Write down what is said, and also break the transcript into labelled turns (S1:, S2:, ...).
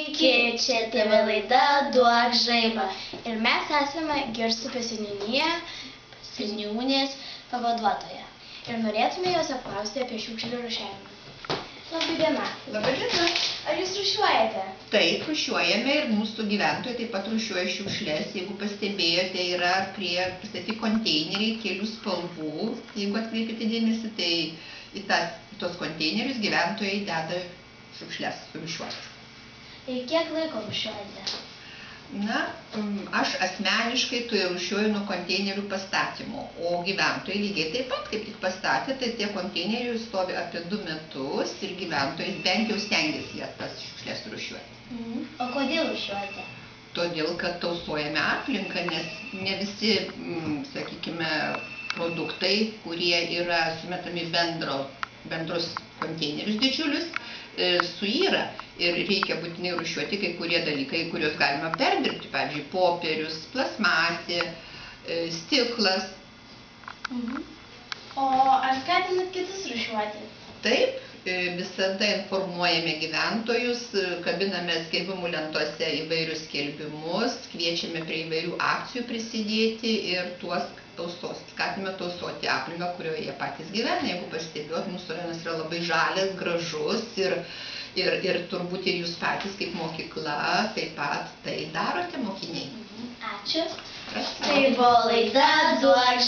S1: Sveiki, čia TV laida Duok žaibą. Ir mes esame Girstupio seniūnės pavaduotoja. Ir norėtume jos apklausti apie šiukšlių rūšiavimą. Labai diena.
S2: Labai diena.
S1: Ar jūs rūšiuojate?
S2: Taip, rūšiuojame ir mūsų gyventojai taip pat rūšiuoja šiukšles. Jeigu pastebėjote, yra prie pristatyti konteineriai kelių spalvų. Jeigu atkreipėte dėmesį, tai į tos konteinerius gyventojai deda šiukšles surūšiuotas.
S1: Ir kiek laiko rūšiuojate?
S2: Na, aš asmeniškai tai rūšiuoju nuo konteinerių pastatymo, o gyventojai lygiai taip pat, kaip tik pastatė, tai tie konteineriai stovi apie 2 metus ir gyventojai bent jau stengiasi jas tas šiukšles rūšiuoti.
S1: O kodėl rūšiuojate?
S2: Todėl, kad tausojame aplinką, nes ne visi, sakykime, produktai, kurie yra sumetami bendrus konteinerius didžiulius, suyra ir reikia būtinai rūšiuoti kai kurie dalykai, kuriuos galima perdirbti, pavyzdžiui, popierius, plasmasė, stiklas.
S1: O ar skatinat kitus rūšiuoti?
S2: Taip, visada informuojame gyventojus, kabiname skelbimų lentose įvairius skelbimus, kviečiame prie įvairių akcijų prisidėti ir tuos skatiname tausoti aplinką, kurioje jie patys gyvena. Jeigu pastebėjot, mūsų rajonas yra labai žalias, gražus ir turbūt ir jūs patys kaip mokykla taip pat tai darote, mokiniai.
S1: Ačiū.
S2: Prašau.
S1: Tai buvo laida Duok